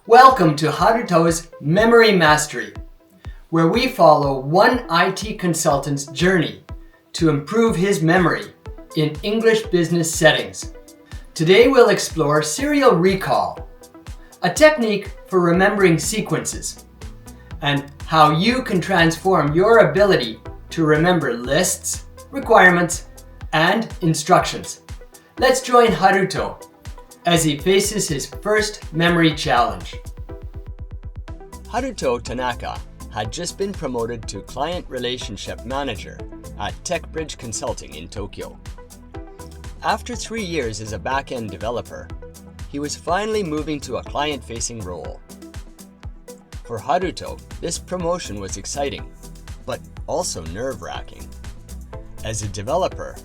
Welcome to Haruto's Memory Mastery, where we follow one IT consultant's journey to improve his memory in English business settings. Today we'll explore serial recall, a technique for remembering sequences, and how you can transform your ability to remember lists, requirements, and instructions. Let's join Haruto as he faces his first memory challenge. Haruto Tanaka had just been promoted to Client Relationship Manager at TechBridge Consulting in Tokyo. After 3 years as a back-end developer, he was finally moving to a client-facing role. For Haruto, this promotion was exciting, but also nerve-wracking. As a developer,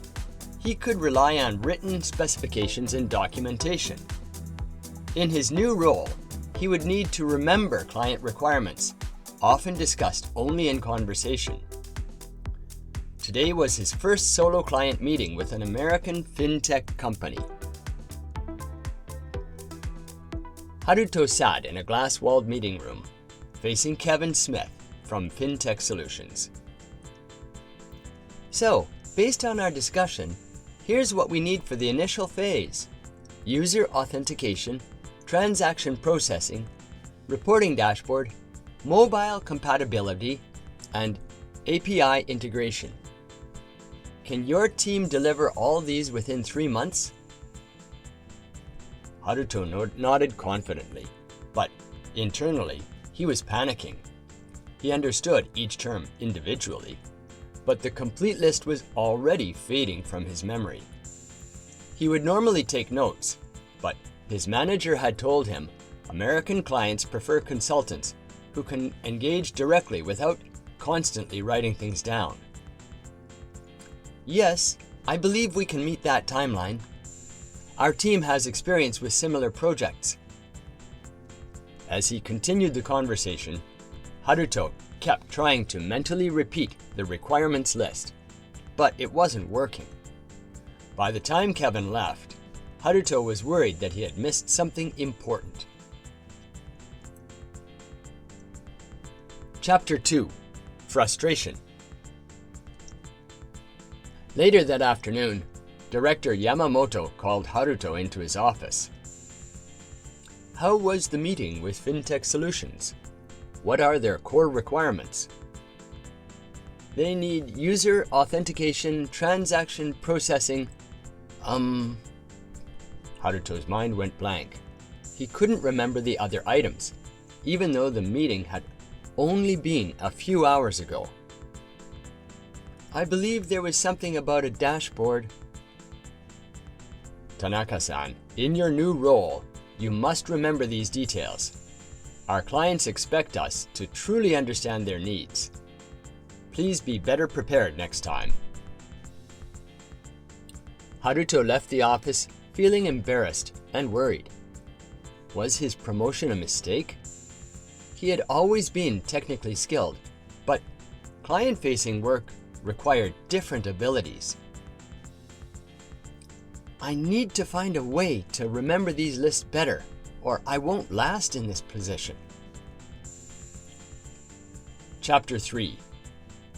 he could rely on written specifications and documentation. In his new role, he would need to remember client requirements, often discussed only in conversation. Today was his first solo client meeting with an American fintech company. Haruto sat in a glass-walled meeting room, facing Kevin Smith from Fintech Solutions. So, based on our discussion, here's what we need for the initial phase: user authentication, transaction processing, reporting dashboard, mobile compatibility, and API integration. Can your team deliver all these within 3 months? Haruto nodded confidently, but internally, he was panicking. He understood each term individually, but the complete list was already fading from his memory. He would normally take notes, but his manager had told him American clients prefer consultants who can engage directly without constantly writing things down. Yes, I believe we can meet that timeline. Our team has experience with similar projects. As he continued the conversation, Haruto kept trying to mentally repeat the requirements list, but it wasn't working. By the time Kevin left, Haruto was worried that he had missed something important. Chapter 2: Frustration. Later that afternoon, Director Yamamoto called Haruto into his office. How was the meeting with Fintech Solutions? What are their core requirements? They need user authentication, transaction processing. Haruto's mind went blank. He couldn't remember the other items, even though the meeting had only been a few hours ago. I believe there was something about a dashboard. Tanaka-san, in your new role, you must remember these details. Our clients expect us to truly understand their needs. Please be better prepared next time. Haruto left the office feeling embarrassed and worried. Was his promotion a mistake? He had always been technically skilled, but client-facing work required different abilities. I need to find a way to remember these lists better, or I won't last in this position. Chapter 3: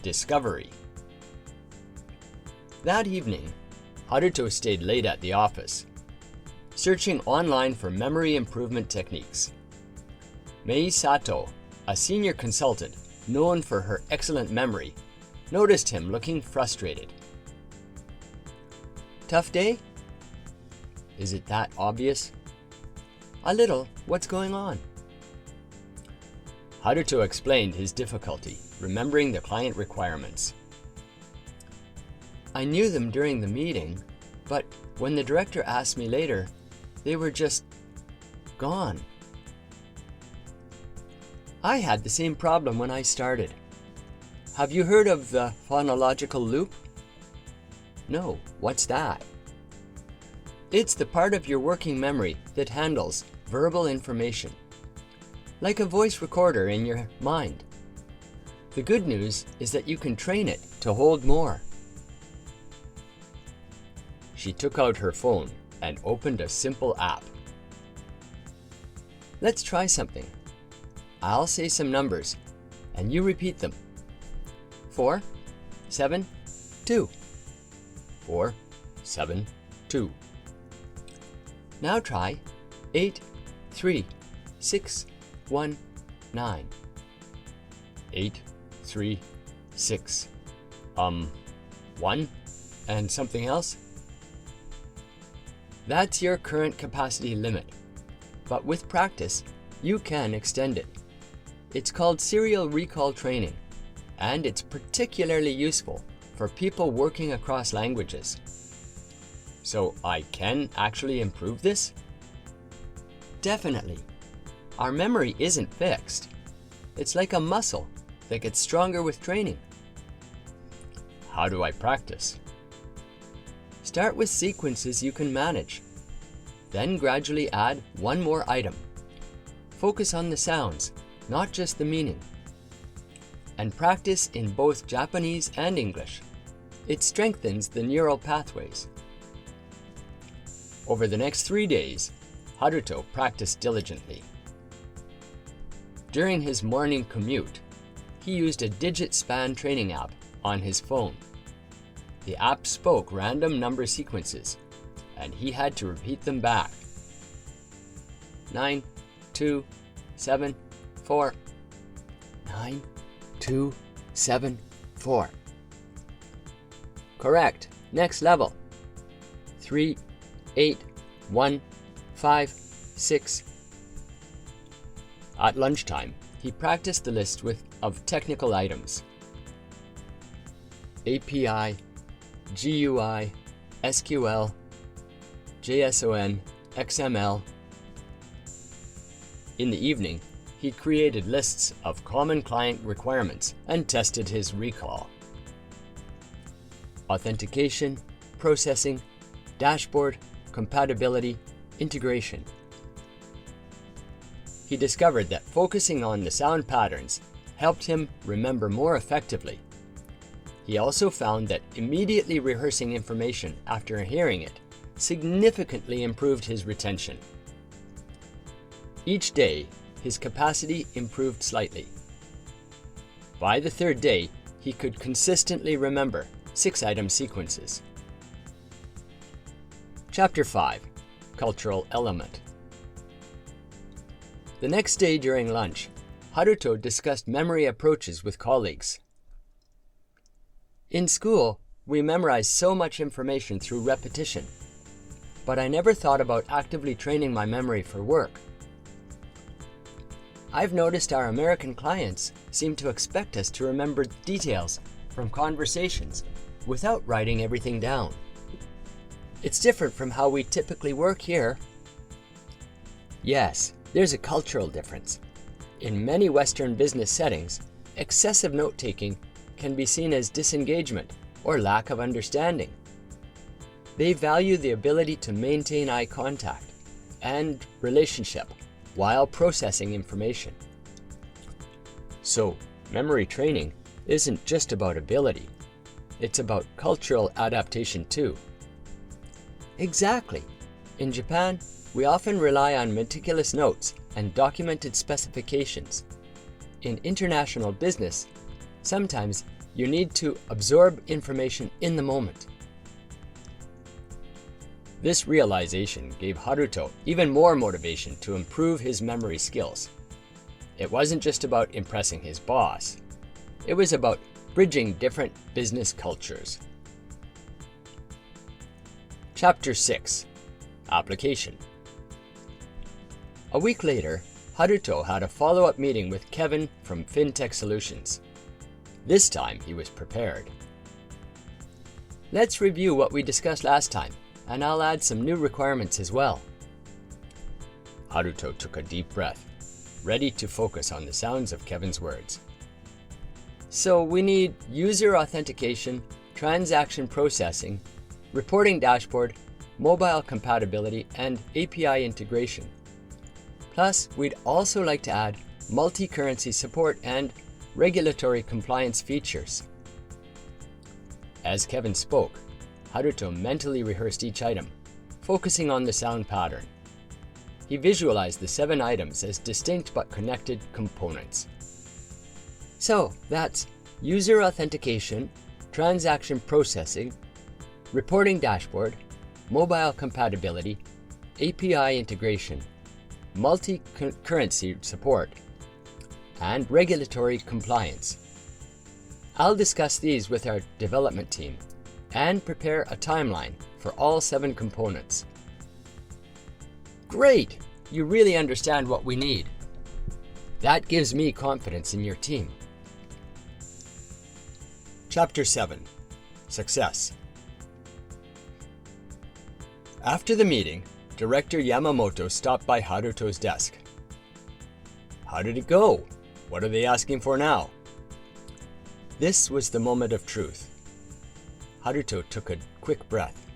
Discovery. That evening, Haruto stayed late at the office, searching online for memory improvement techniques. Mei Sato, a senior consultant known for her excellent memory, noticed him looking frustrated. Tough day? Is it that obvious? A little. What's going on? Haruto explained his difficulty remembering the client requirements. I knew them during the meeting, but when the director asked me later, they were just gone. I had the same problem when I started. Have you heard of the phonological loop? No, what's that? It's the part of your working memory that handles verbal information, like a voice recorder in your mind. The good news is that you can train it to hold more. She took out her phone and opened a simple app. Let's try something. I'll say some numbers, and you repeat them. 4, 7, 2. 4, 7, 2. Now try 8, 3, 6, 1, 9. 8, 3, 6. 1 and something else? That's your current capacity limit, but with practice, you can extend it. It's called serial recall training, and it's particularly useful for people working across languages. So I can actually improve this? Definitely. Our memory isn't fixed. It's like a muscle that gets stronger with training. How do I practice? Start with sequences you can manage. Then gradually add one more item. Focus on the sounds, not just the meaning. And practice in both Japanese and English. It strengthens the neural pathways. Over the next 3 days, Haruto practiced diligently. During his morning commute, he used a digit span training app on his phone. The app spoke random number sequences, and he had to repeat them back. 9, 2, 7, 4. 9, 2, 7, 4. Correct. Next level. 3, 8, 1, 5, 6. At lunchtime, he practiced the list of technical items. API, GUI, SQL, JSON, XML. In the evening, he created lists of common client requirements and tested his recall. Authentication, processing, dashboard, compatibility, integration. He discovered that focusing on the sound patterns helped him remember more effectively. He also found that immediately rehearsing information after hearing it significantly improved his retention. Each day, his capacity improved slightly. By the third day, he could consistently remember 6-item sequences. Chapter 5. Cultural Element. The next day during lunch, Haruto discussed memory approaches with colleagues. In school, we memorize so much information through repetition, but I never thought about actively training my memory for work. I've noticed our American clients seem to expect us to remember details from conversations without writing everything down. It's different from how we typically work here. Yes, there's a cultural difference. In many Western business settings, excessive note-taking can be seen as disengagement or lack of understanding. They value the ability to maintain eye contact and relationship while processing information. So, memory training isn't just about ability. It's about cultural adaptation too. Exactly. In Japan, we often rely on meticulous notes and documented specifications. In international business, sometimes you need to absorb information in the moment. This realization gave Haruto even more motivation to improve his memory skills. It wasn't just about impressing his boss. It was about bridging different business cultures. Chapter 6. Application. A week later, Haruto had a follow-up meeting with Kevin from FinTech Solutions. This time, he was prepared. Let's review what we discussed last time, and I'll add some new requirements as well. Haruto took a deep breath, ready to focus on the sounds of Kevin's words. So we need user authentication, transaction processing, reporting dashboard, mobile compatibility, and API integration. Plus, we'd also like to add multi-currency support and regulatory compliance features. As Kevin spoke, Haruto mentally rehearsed each item, focusing on the sound pattern. he visualized the 7 items as distinct but connected components. So that's user authentication, transaction processing, reporting dashboard, mobile compatibility, API integration, multi-currency support, and regulatory compliance. I'll discuss these with our development team and prepare a timeline for all 7 components. Great! You really understand what we need. That gives me confidence in your team. Chapter 7. Success. After the meeting, Director Yamamoto stopped by Haruto's desk. How did it go? What are they asking for now? This was the moment of truth. Haruto took a quick breath.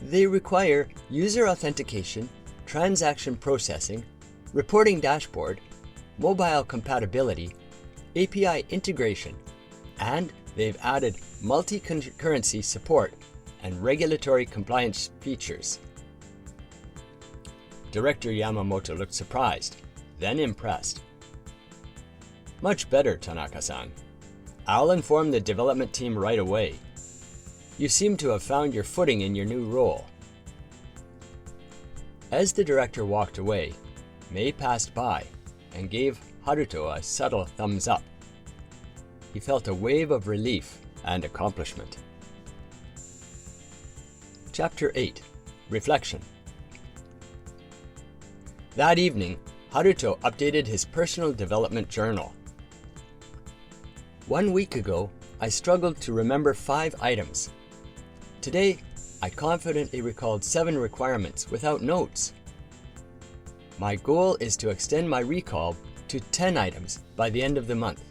They require user authentication, transaction processing, reporting dashboard, mobile compatibility, API integration, and they've added multi-currency support and regulatory compliance features. Director Yamamoto looked surprised, then impressed. Much better, Tanaka-san. I'll inform the development team right away. You seem to have found your footing in your new role. As the director walked away, Mei passed by and gave Haruto a subtle thumbs up. He felt a wave of relief and accomplishment. Chapter 8. Reflection. That evening, Haruto updated his personal development journal. 1 week ago, I struggled to remember 5 items. Today, I confidently recalled 7 requirements without notes. My goal is to extend my recall to 10 items by the end of the month.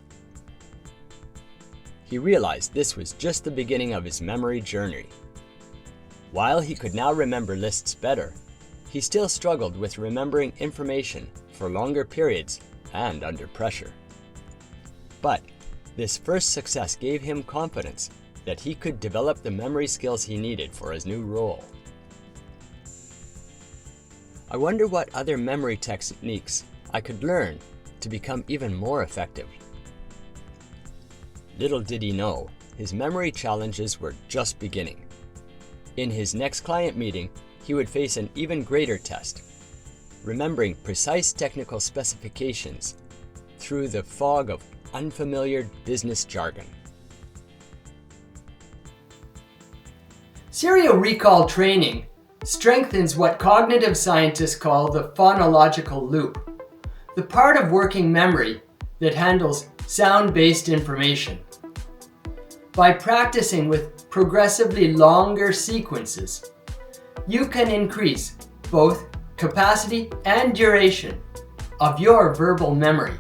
He realized this was just the beginning of his memory journey. While he could now remember lists better, he still struggled with remembering information for longer periods and under pressure. But this first success gave him confidence that he could develop the memory skills he needed for his new role. I wonder what other memory techniques I could learn to become even more effective. Little did he know, his memory challenges were just beginning. In his next client meeting, he would face an even greater test, remembering precise technical specifications through the fog of unfamiliar business jargon. Serial recall training strengthens what cognitive scientists call the phonological loop, the part of working memory that handles sound-based information. By practicing with progressively longer sequences, you can increase both capacity and duration of your verbal memory.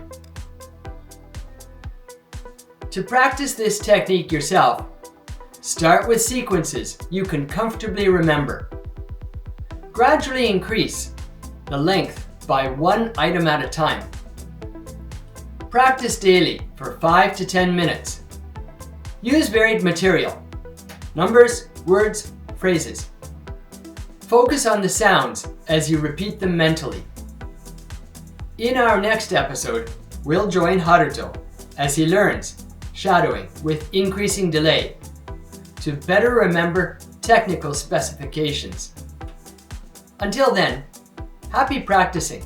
To practice this technique yourself, start with sequences you can comfortably remember. Gradually increase the length by 1 item at a time. Practice daily for 5 to 10 minutes. Use varied material, numbers, words, phrases. Focus on the sounds as you repeat them mentally. In our next episode, we'll join Haruto as he learns shadowing with increasing delay to better remember technical specifications. Until then, happy practicing!